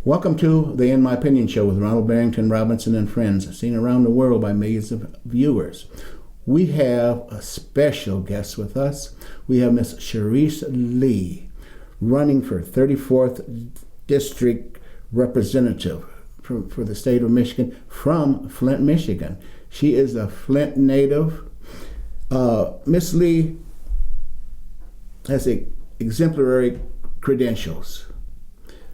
Welcome to the In My Opinion Show with Ronald Barrington Robinson and friends, seen around the world by millions of viewers. We have a special guest with us. We have Miss Charis Lee, running for 34th District Representative for the state of Michigan from Flint, Michigan. She is a Flint native. Miss Lee has exemplary credentials.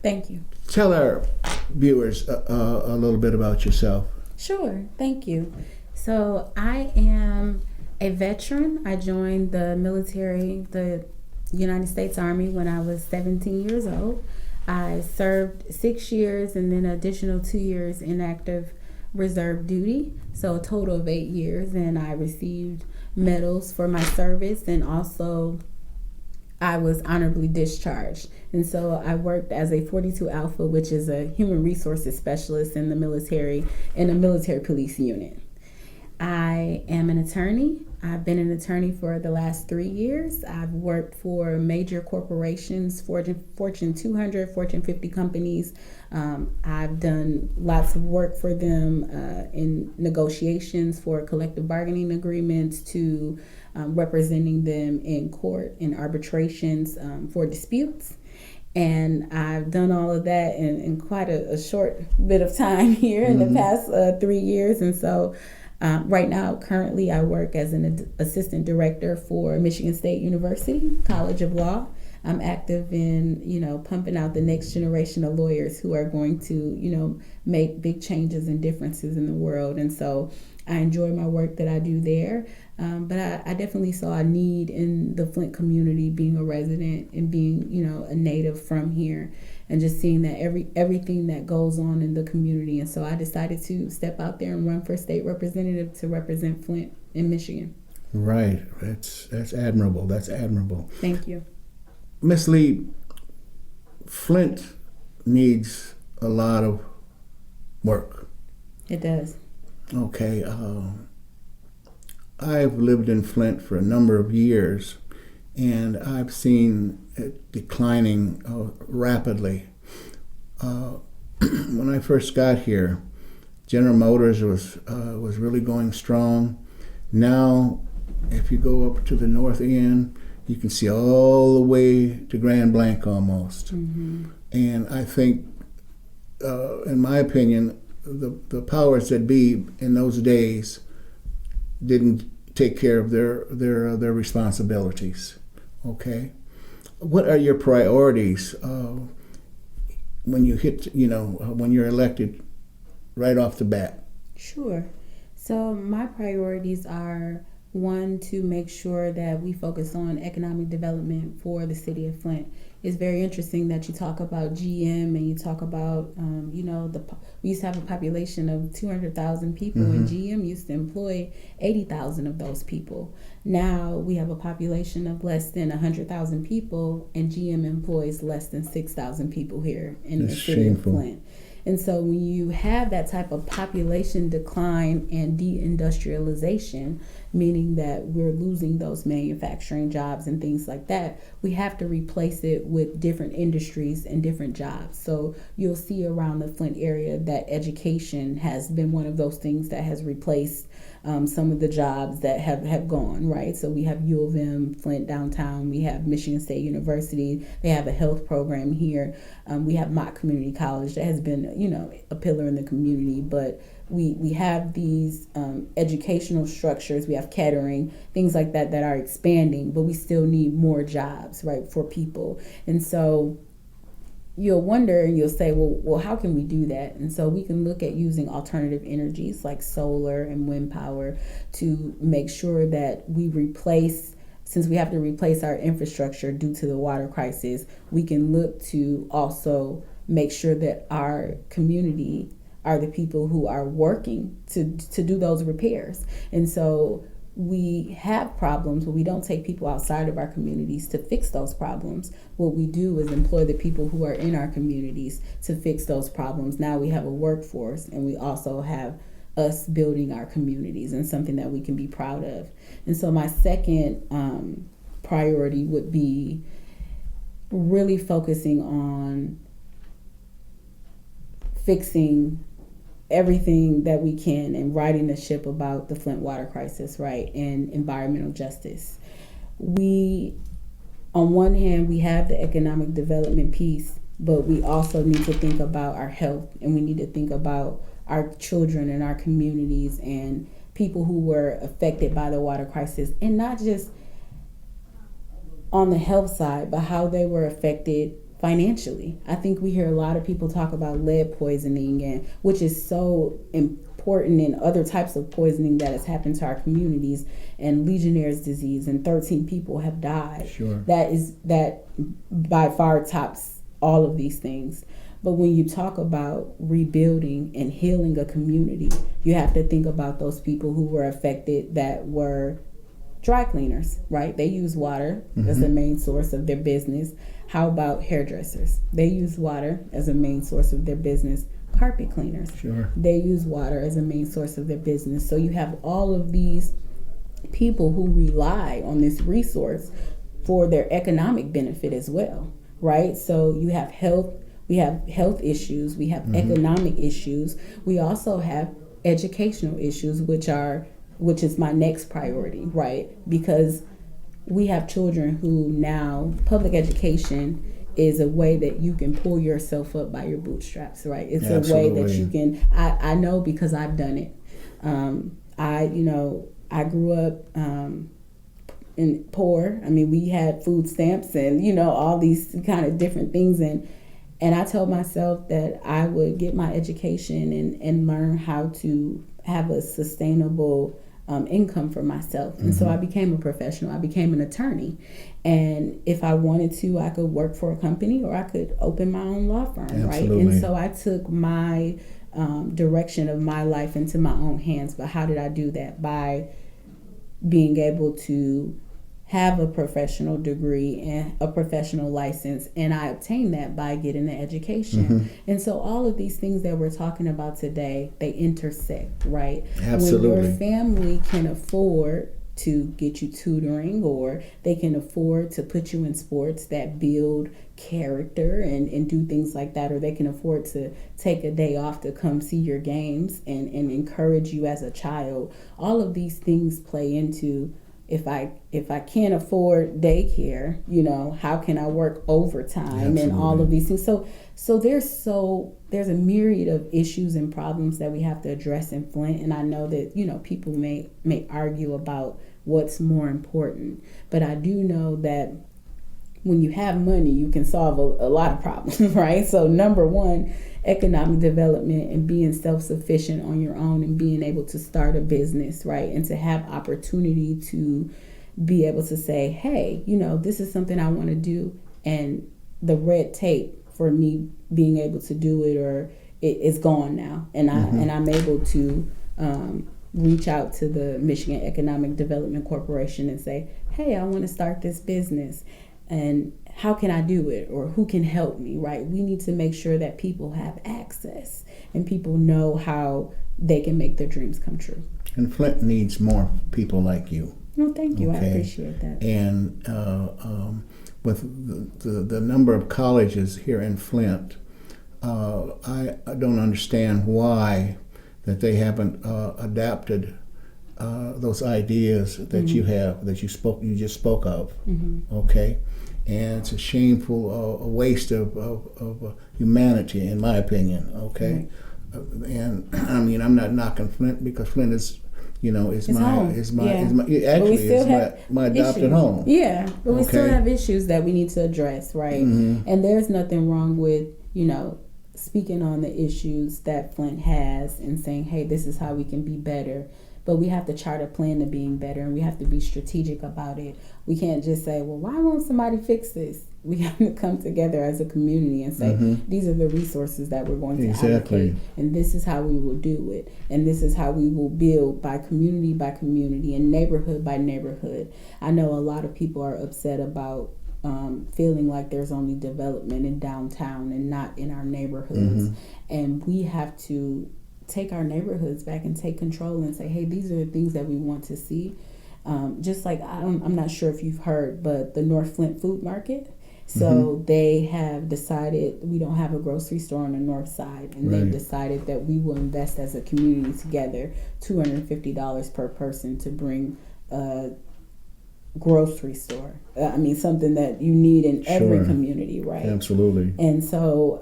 Thank you. Tell our viewers a little bit about yourself. Sure, thank you. So I am a veteran. I joined the military, the United States Army, when I was 17 years old. I served 6 years and then an additional 2 years in active reserve duty, so a total of 8 years, and I received medals for my service, and also I was honorably discharged. And so I worked as a 42 Alpha, which is a human resources specialist in the military, in a military police unit. I am an attorney. I've been an attorney for the last 3 years. I've worked for major corporations, Fortune 200, Fortune 50 companies. I've done lots of work for them in negotiations for collective bargaining agreements to representing them in court in arbitrations for disputes. And I've done all of that in quite a short bit of time here in the past 3 years. And so right now, currently, I work as an assistant director for Michigan State University College of Law. I'm active in, pumping out the next generation of lawyers who are going to, make big changes and differences in the world. And so I enjoy my work that I do there. But I definitely saw a need in the Flint community, being a resident and being, a native from here, and just seeing that everything that goes on in the community. And so I decided to step out there and run for state representative to represent Flint in Michigan. Right. That's admirable. That's admirable. Thank you. Miss Lee, Flint needs a lot of work. It does. Okay. I've lived in Flint for a number of years, and I've seen it declining rapidly. When I first got here, General Motors was really going strong. Now, if you go up to the north end, you can see all the way to Grand Blanc almost. Mm-hmm. And I think, in my opinion, the powers that be in those days didn't take care of their responsibilities. Okay, what are your priorities when you hit, when you're elected right off the bat? Sure. So my priorities are, one, to make sure that we focus on economic development for the city of Flint. It's very interesting that you talk about GM and you talk about, we used to have a population of 200,000 people, and GM used to employ 80,000 of those people. Now we have a population of less than 100,000 people, and GM employs less than 6,000 people here in the city of Flint. And so when you have that type of population decline and deindustrialization, meaning that we're losing those manufacturing jobs and things like that, we have to replace it with different industries and different jobs. So you'll see around the Flint area that education has been one of those things that has replaced some of the jobs that have gone, right? So we have U of M, Flint downtown, we have Michigan State University, they have a health program here. We have Mott Community College that has been, a pillar in the community, but we have these educational structures, we have catering, things like that are expanding, but we still need more jobs, right, for people. And so you'll wonder and you'll say, well, how can we do that? And so we can look at using alternative energies like solar and wind power to make sure that we replace, since we have to replace our infrastructure due to the water crisis, we can look to also make sure that our community are the people who are working to do those repairs. And so we have problems, but we don't take people outside of our communities to fix those problems. What we do is employ the people who are in our communities to fix those problems. Now we have a workforce, and we also have us building our communities, and something that we can be proud of. And so my second priority would be really focusing on fixing everything that we can and righting the ship about the Flint water crisis, right, and environmental justice. We, on one hand, we have the economic development piece, but we also need to think about our health, and we need to think about our children and our communities and people who were affected by the water crisis, and not just on the health side, but how they were affected financially. I think we hear a lot of people talk about lead poisoning, and which is so important, in other types of poisoning that has happened to our communities, and Legionnaire's disease, and 13 people have died. Sure. That by far tops all of these things. But when you talk about rebuilding and healing a community, you have to think about those people who were affected that were dry cleaners, right? They use water as the main source of their business. How about hairdressers? They use water as a main source of their business. Carpet cleaners, Sure. They use water as a main source of their business. So you have all of these people who rely on this resource for their economic benefit as well, right? So you have health, we have health issues, we have economic issues, we also have educational issues, which is my next priority, right? Because we have children who now, public education is a way that you can pull yourself up by your bootstraps, right? It's Absolutely. a way that you can, I know because I've done it. I grew up in poor. I mean, we had food stamps and, all these kind of different things. And I told myself that I would get my education and learn how to have a sustainable income for myself. And so I became a professional. I became an attorney. And if I wanted to, I could work for a company or I could open my own law firm, Absolutely. right? And so I took my direction of my life into my own hands. But how did I do that? By being able to have a professional degree and a professional license, and I obtained that by getting an education. And so all of these things that we're talking about today, they intersect, right? Absolutely. When your family can afford to get you tutoring, or they can afford to put you in sports that build character and do things like that, or they can afford to take a day off to come see your games and encourage you as a child, all of these things play into, if I can't afford daycare, how can I work overtime? Absolutely. And all of these things. So there's a myriad of issues and problems that we have to address in Flint. And I know that, people may argue about what's more important, but I do know that when you have money, you can solve a lot of problems, right? So number one, economic development and being self-sufficient on your own and being able to start a business, right? And to have opportunity to be able to say, hey, this is something I want to do. And the red tape for me being able to do it, or it's gone now. And I'm able to reach out to the Michigan Economic Development Corporation and say, hey, I want to start this business. And how can I do it, or who can help me, right? We need to make sure that people have access and people know how they can make their dreams come true. And Flint needs more people like you. No, thank you. Okay. I appreciate that. And with the number of colleges here in Flint, I don't understand why that they haven't adapted those ideas that you have, that you just spoke of. Okay. And it's a shameful waste of humanity, in my opinion. Okay, and I mean, I'm not knocking Flint, because Flint is, is my adopted issues. home. Yeah, but we still Okay. have issues that we need to address, right? And there's nothing wrong with speaking on the issues that Flint has and saying, hey, this is how we can be better. But we have to chart a plan to being better, and we have to be strategic about it. We can't just say, well, why won't somebody fix this? We have to come together as a community and say, these are the resources that we're going to allocate, and this is how we will do it, and this is how we will build by community and neighborhood by neighborhood. I know a lot of people are upset about feeling like there's only development in downtown and not in our neighborhoods, and we have to take our neighborhoods back and take control and say, hey, these are the things that we want to see. Just like, I'm not sure if you've heard, but the North Flint Food Market So they have decided we don't have a grocery store on the north side, and they've decided that we will invest as a community together $250 per person to bring a grocery store. I mean, something that you need in every community, right? Absolutely. And so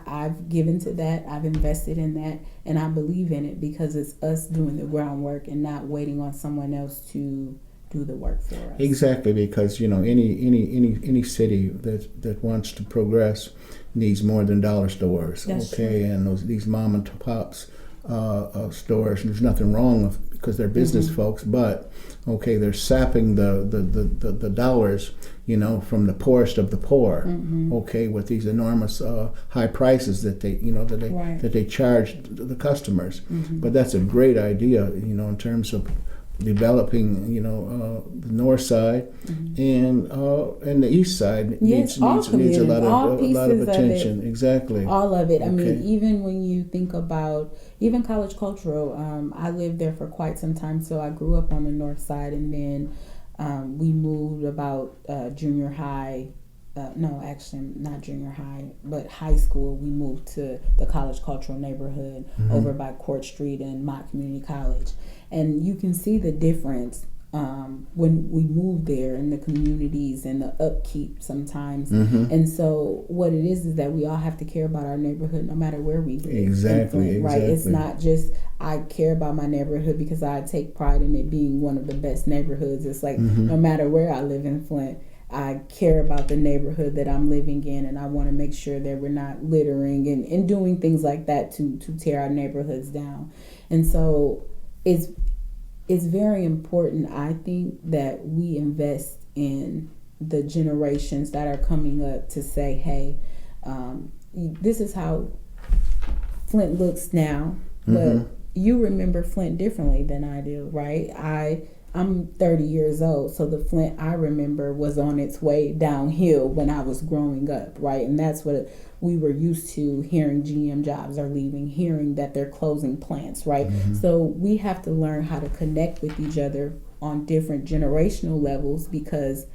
I've given to that. I've invested in that, and I believe in it because it's us doing the groundwork and not waiting on someone else to do the work for us. Exactly, because any city that wants to progress needs more than dollar stores. That's okay, true. and these mom and pops stores, there's nothing wrong with, because they're business folks, but okay, they're sapping the dollars, from the poorest of the poor. Okay, with these enormous high prices that they charge the customers. But that's a great idea, in terms of developing, the north side and the east side needs a lot of attention. Exactly. All of it. I mean, even when you think about even College Cultural, I lived there for quite some time, so I grew up on the north side, and then we moved about junior high. No, actually not junior high, but high school. We moved to the College Cultural neighborhood over by Court Street and Mott Community College. And you can see the difference when we move there in the communities and the upkeep sometimes. And so what it is that we all have to care about our neighborhood no matter where we live. Exactly. Right? It's not just I care about my neighborhood because I take pride in it being one of the best neighborhoods. It's like no matter where I live in Flint, I care about the neighborhood that I'm living in, and I want to make sure that we're not littering and doing things like that to tear our neighborhoods down. And so it's very important, I think, that we invest in the generations that are coming up to say, hey, this is how Flint looks now, but you remember Flint differently than I do, right? I'm 30 years old, so the Flint I remember was on its way downhill when I was growing up, right? And that's what we were used to, hearing GM jobs are leaving, hearing that they're closing plants, right? So we have to learn how to connect with each other on different generational levels, because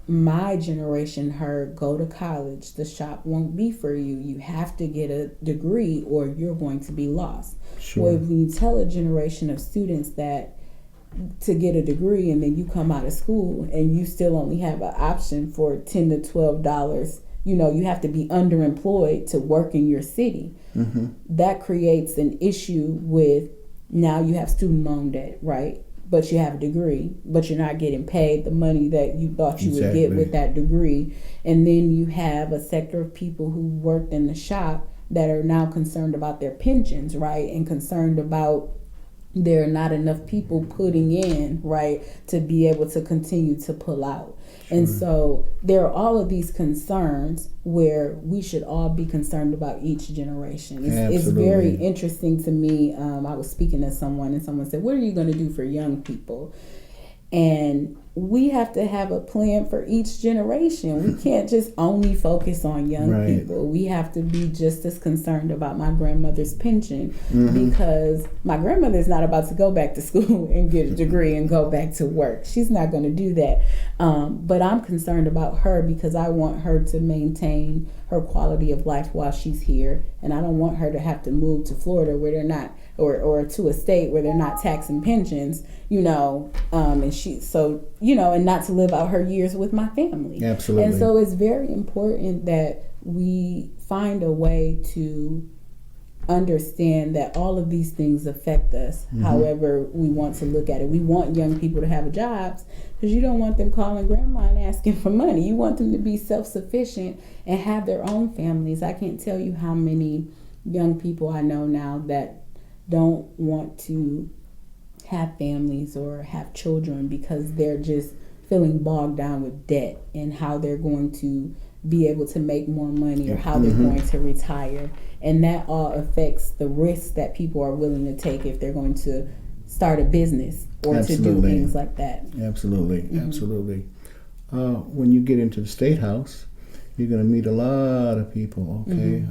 my generation heard, go to college, the shop won't be for you. You have to get a degree or you're going to be lost. Sure. Well, when you tell a generation of students that to get a degree and then you come out of school and you still only have an option for $10 to $12, you have to be underemployed to work in your city. That creates an issue with, now you have student loan debt, right? But you have a degree, but you're not getting paid the money that you thought you would get with that degree. And then you have a sector of people who worked in the shop that are now concerned about their pensions, right? And concerned about there are not enough people putting in, right, to be able to continue to pull out. And so there are all of these concerns where we should all be concerned about each generation. It's very interesting to me. I was speaking to someone and someone said, what are you going to do for young people? And we have to have a plan for each generation. We can't just only focus on young people. We have to be just as concerned about my grandmother's pension, because my grandmother's not about to go back to school and get a degree and go back to work. She's not going to do that. But I'm concerned about her because I want her to maintain her quality of life while she's here. And I don't want her to have to move to Florida where they're not, or to a state where they're not taxing pensions, and not to live out her years with my family. Absolutely. And so it's very important that we find a way to understand that all of these things affect us, however we want to look at it. We want young people to have jobs because you don't want them calling grandma and asking for money. You want them to be self-sufficient and have their own families. I can't tell you how many young people I know now that don't want to have families or have children because they're just feeling bogged down with debt and how they're going to be able to make more money or how they're going to retire. And that all affects the risks that people are willing to take if they're going to start a business or to do things like that. Absolutely. When you get into the State House, you're going to meet a lot of people, okay?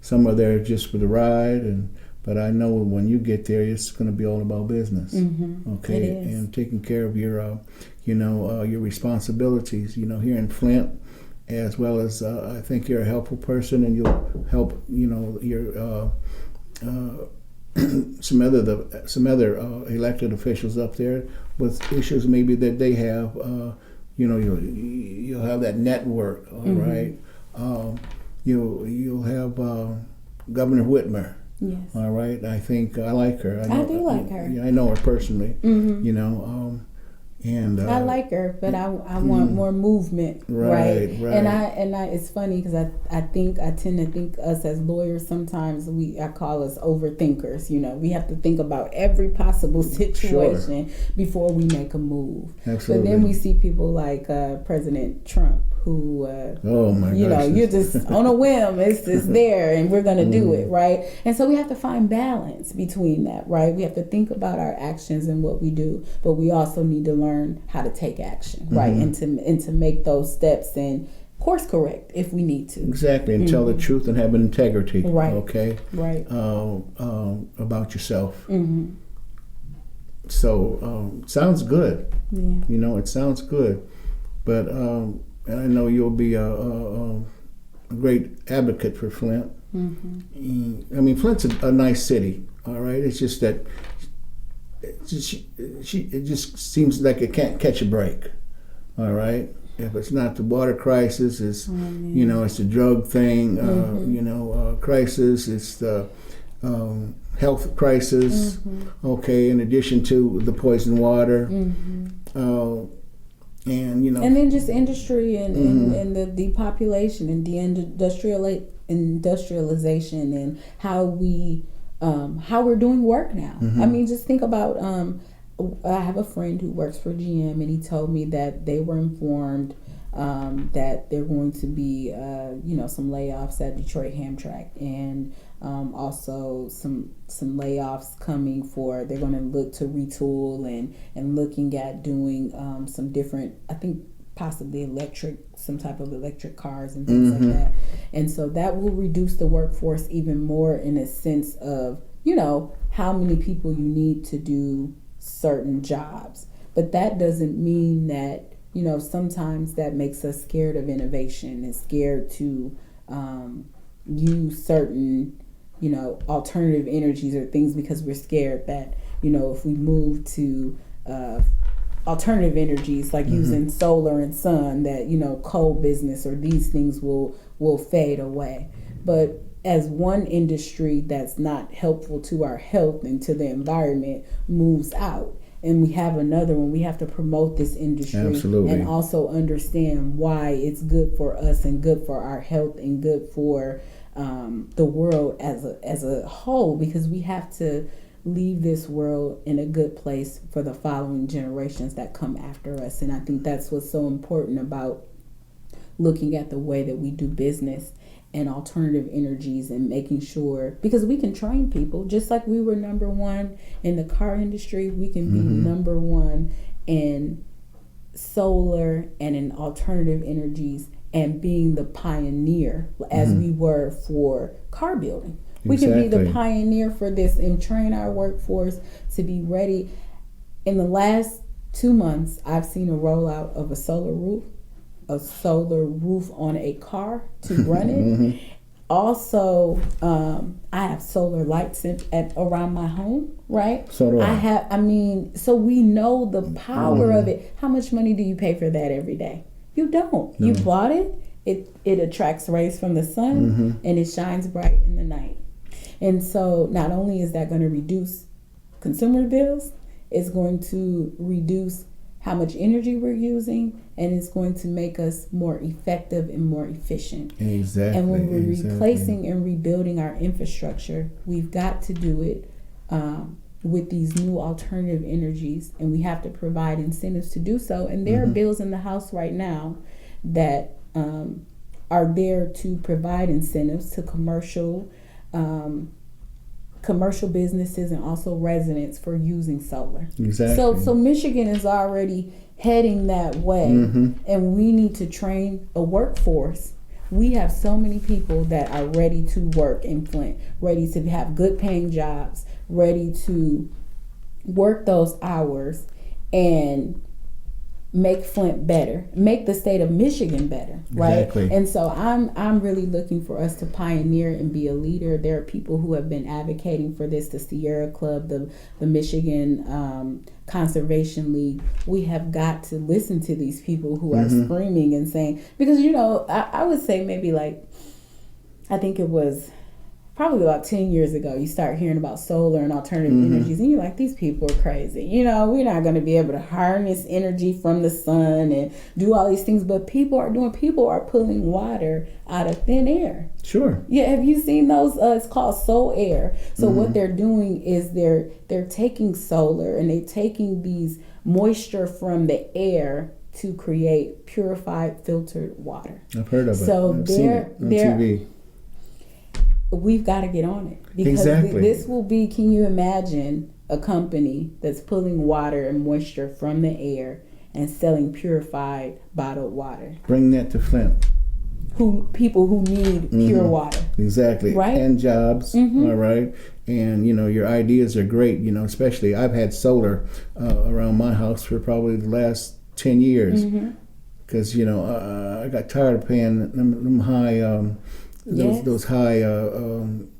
Some are there just for the ride, But I know when you get there, it's going to be all about business. Okay, It is. and taking care of your, your responsibilities. Here in Flint, as well as I think you're a helpful person, and you'll help. Your some other elected officials up there with issues maybe that they have. You'll have that network. All right. You'll have Governor Whitmer. Yes. All right. I think I like her. I do like her. I know her personally. And I like her, but I want more movement, right? And I it's funny because I tend to think us as lawyers sometimes I call us overthinkers. We have to think about every possible situation before we make a move. Absolutely. But then we see people like President Trump, who oh my gosh, you're just on a whim. It's just there, and we're gonna do it, right? And so we have to find balance between that, right? We have to think about our actions and what we do, but we also need to learn how to take action, right? And to make those steps and course correct if we need to. Exactly, and tell the truth and have integrity, right? Okay, right. About yourself. So sounds good. Yeah. It sounds good, but and I know you'll be a great advocate for Flint. I mean, Flint's a nice city. All right, it's just that. It just seems like it can't catch a break. All right, if it's not the water crisis, it's it's the drug thing. Crisis. It's the health crisis. Okay, in addition to the poison water, and then just industry and the depopulation and industrialization and how we're doing work now. I mean, just think about, I have a friend who works for GM, and he told me that they were informed that there are going to be, some layoffs at Detroit Hamtramck, and also some layoffs coming they're going to look to retool and looking at doing some different, I think, possibly some type of electric cars and things like that. And so that will reduce the workforce even more in a sense of, how many people you need to do certain jobs. But that doesn't mean that, sometimes that makes us scared of innovation and scared to use certain, alternative energies or things because we're scared that, if we move to alternative energies like using solar and sun, that coal business or these things will fade away. But as one industry that's not helpful to our health and to the environment moves out, and we have another one, we have to promote this industry. Absolutely. And also understand why it's good for us and good for our health and good for the world as a whole, because we have to leave this world in a good place for the following generations that come after us. And I think that's what's so important about looking at the way that we do business and alternative energies and making sure, because we can train people just like we were number one in the car industry, we can be number one in solar and in alternative energies and being the pioneer as we were for car building. We can be the pioneer for this and train our workforce to be ready. In the last 2 months, I've seen a rollout of a solar roof on a car to run it. Also, I have solar lights around my home, right? So do I. So we know the power of it. How much money do you pay for that every day? You don't. No. You bought it. It attracts rays from the sun and it shines bright in the night. And so not only is that going to reduce consumer bills, it's going to reduce how much energy we're using, and it's going to make us more effective and more efficient. Exactly. And when we're replacing and rebuilding our infrastructure, we've got to do it with these new alternative energies, and we have to provide incentives to do so. And there are bills in the House right now that are there to provide incentives to commercial businesses and also residents for using solar. Exactly. So Michigan is already heading that way, and we need to train a workforce. We have so many people that are ready to work in Flint, ready to have good paying jobs, ready to work those hours and make Flint better, make the state of Michigan better, right? Exactly. And so I'm really looking for us to pioneer and be a leader. There are people who have been advocating for this, the Sierra Club, the Michigan Conservation League. We have got to listen to these people who are screaming and saying, because I would say maybe like, I think it was probably about 10 years ago, you start hearing about solar and alternative energies, and you're like, these people are crazy. We're not going to be able to harness energy from the sun and do all these things, but people are pulling water out of thin air. Sure. Yeah, have you seen those? It's called Soul Air. So what they're doing is they're taking solar and they're taking these moisture from the air to create purified, filtered water. I've heard of it. So I've seen it on TV. We've got to get on it, because Exactly. this will be, can you imagine a company that's pulling water and moisture from the air and selling purified bottled water? Bring that to Flint. People who need pure water. Exactly. Right? And jobs. All right. And, your ideas are great, especially I've had solar around my house for probably the last 10 years. Because, I got tired of paying them high... Those high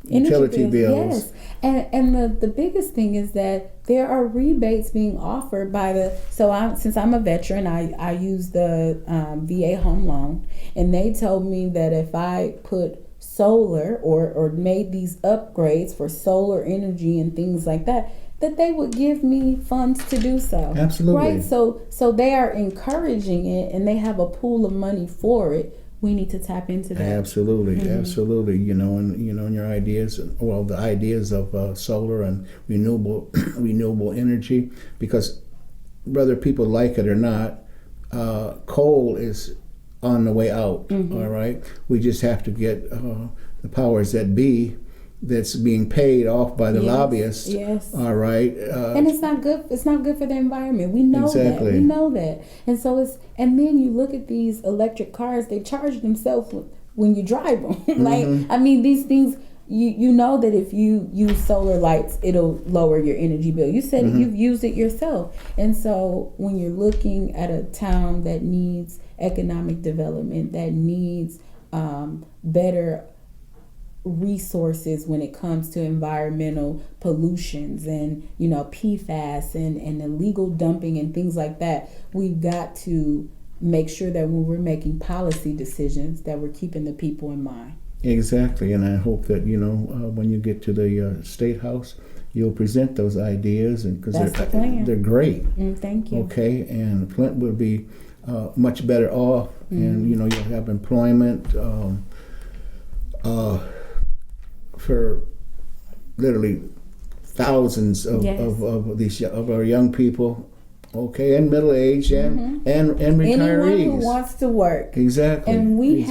utility bills. Yes, and the biggest thing is that there are rebates being offered by since I'm a veteran, I use the VA home loan, and they told me that if I put solar or made these upgrades for solar energy and things like that they would give me funds to do so. Absolutely. Right? So they are encouraging it, and they have a pool of money for it. We need to tap into that. Absolutely, absolutely. And your ideas, the ideas of solar and renewable energy, because whether people like it or not, coal is on the way out. All right, we just have to get the powers that be that's being paid off by the lobbyists. Yes. All right. And it's not good. It's not good for the environment. We know Exactly. that. We know that. And so and then you look at these electric cars. They charge themselves when you drive them. These things. You know that if you use solar lights, it'll lower your energy bill. You said it, you've used it yourself. And so when you're looking at a town that needs economic development, that needs better resources when it comes to environmental pollutions and PFAS and illegal dumping and things like that, we've got to make sure that when we're making policy decisions that we're keeping the people in mind. Exactly, and I hope that when you get to the State House, you'll present those ideas, and because they're great. Thank you. Okay, and Flint will be much better off, and you'll have employment for literally thousands of our young people. Okay, and middle age and retirees. Anyone who wants to work. Exactly. And we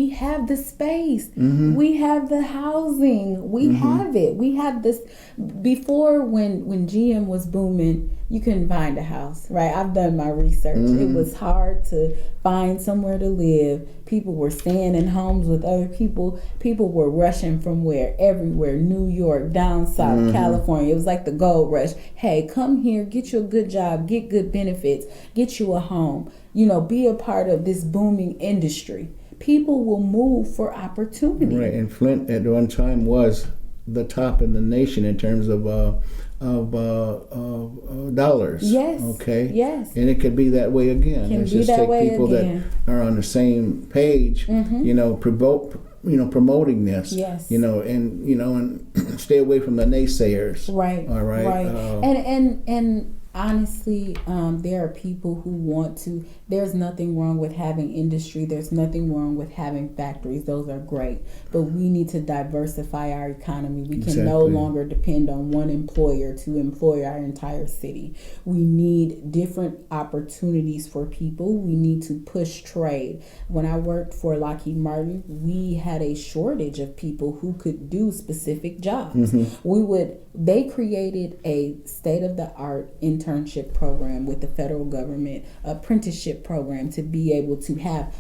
have the space. We have the housing. We have it. We have this. Before, when GM was booming, you couldn't find a house, right? I've done my research. It was hard to find somewhere to live. People were staying in homes with other people. People were rushing from everywhere, New York, down south, California. It was like the gold rush. Hey, come here, get you a good job, get good benefits, get you a home, be a part of this booming industry. People will move for opportunity. Right, and Flint at one time was the top in the nation in terms of dollars. Yes. Okay. Yes. And it could be that way again. Can Let's be just that take way people again. that are on the same page. Promoting this. Yes. And stay away from the naysayers. Right. All right. Right. And honestly, there are people who want to. There's nothing wrong with having industry. There's nothing wrong with having factories. Those are great. But we need to diversify our economy. We can no longer depend on one employer to employ our entire city. We need different opportunities for people. We need to push trade. When I worked for Lockheed Martin, we had a shortage of people who could do specific jobs. They created a state-of-the-art internship program with the federal government, apprenticeship program, to be able to have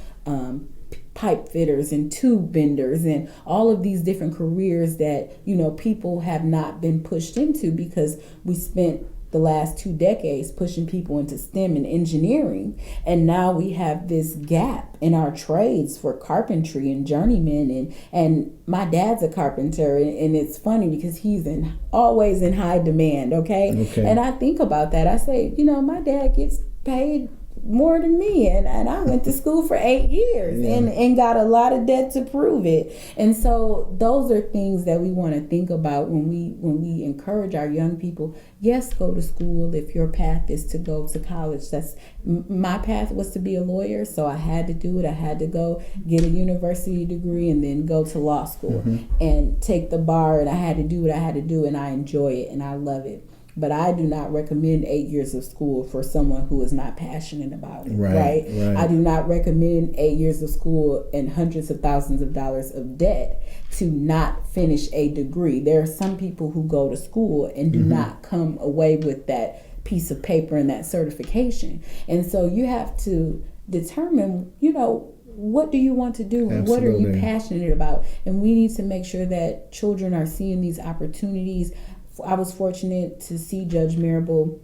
pipe fitters and tube benders and all of these different careers that, you know, people have not been pushed into because we spent the last 2 decades pushing people into STEM and engineering. And now we have this gap in our trades for carpentry and journeymen. And my dad's a carpenter, and it's funny because he's always in high demand, okay? And I think about that. I say, you know, my dad gets paid more than me, and I went to school for 8 years and got a lot of debt to prove it. And so those are things that we want to think about when we encourage our young people. Yes, go to school if your path is to go to college. That's my path was to be a lawyer, so I had to do it. I had to go get a university degree and then go to law school and take the bar, and I had to do what I had to do, and I enjoy it and I love it. But I do not recommend 8 years of school for someone who is not passionate about it, right? I do not recommend 8 years of school and hundreds of thousands of dollars of debt to not finish a degree. There are some people who go to school and do not come away with that piece of paper and that certification. And so you have to determine, you know, what do you want to do? Absolutely. What are you passionate about? And we need to make sure that children are seeing these opportunities. I was fortunate to see Judge Marable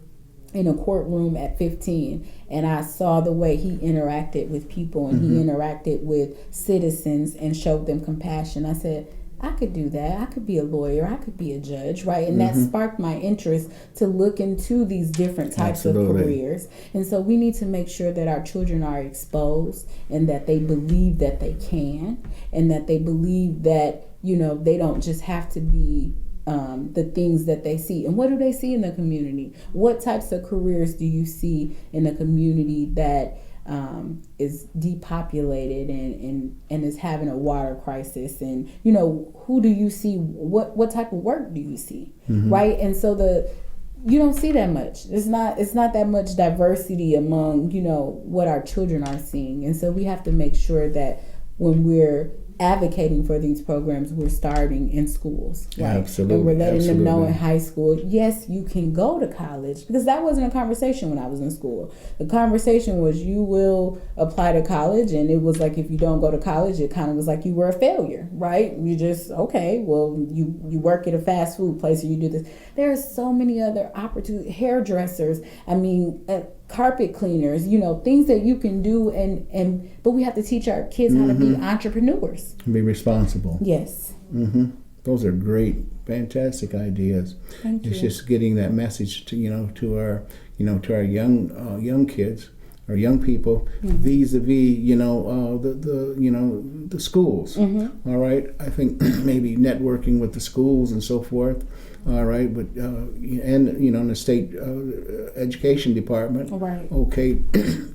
in a courtroom at 15, and I saw the way he interacted with people and he interacted with citizens and showed them compassion. I said, I could do that. I could be a lawyer. I could be a judge, right? And that sparked my interest to look into these different types of careers. And so we need to make sure that our children are exposed and that they believe that they can, and that they believe that, you know, they don't just have to be the things that they see. And what do they see in the community? What types of careers do you see in a community that is depopulated and is having a water crisis? And, you know, who do you see? What type of work do you see? Right? And so you don't see that much. It's not that much diversity among, you know, what our children are seeing. And so we have to make sure that when we're advocating for these programs, we're starting in schools, right? Absolutely. And we're letting them know in high school, yes, you can go to college, because that wasn't a conversation when I was in school. The conversation was, you will apply to college, and it was like, if you don't go to college, it kind of was like you were a failure, right? You just, okay, well, you work at a fast food place, or you do this. There are so many other opportunities, hairdressers, I mean, carpet cleaners, you know, things that you can do, but we have to teach our kids how to be entrepreneurs. Be responsible. Yes. Those are great, fantastic ideas. Thank you. It's just getting that message to our young kids or young people, vis-a-vis the schools. All right, I think maybe networking with the schools and so forth. All right, but and in the state education department, right? Okay,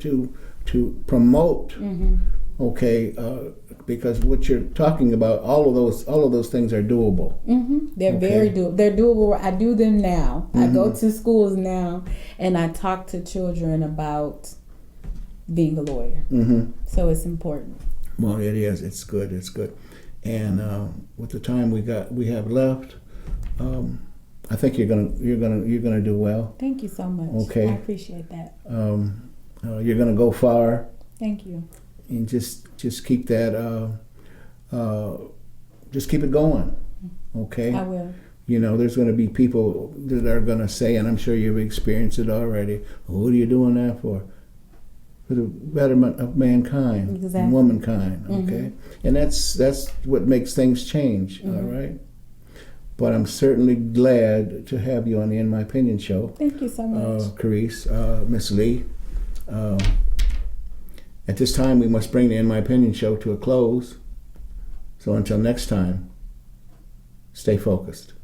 to promote, because what you're talking about, all of those things are doable. They're very doable. They're doable. I do them now. I go to schools now, and I talk to children about being a lawyer. So it's important. Well, it is. It's good. It's good. And with the time we have left, I think you're gonna do well. Thank you so much. Okay. I appreciate that. You're gonna go far. Thank you. And just keep that. Just keep it going. Okay. I will. You know, there's going to be people that are going to say, and I'm sure you've experienced it already, what are you doing that for? For the betterment of mankind and womankind, okay? And that's what makes things change, all right? But I'm certainly glad to have you on the In My Opinion show. Thank you so much. Charis, Miss Lee. At this time, we must bring the In My Opinion show to a close. So until next time, stay focused.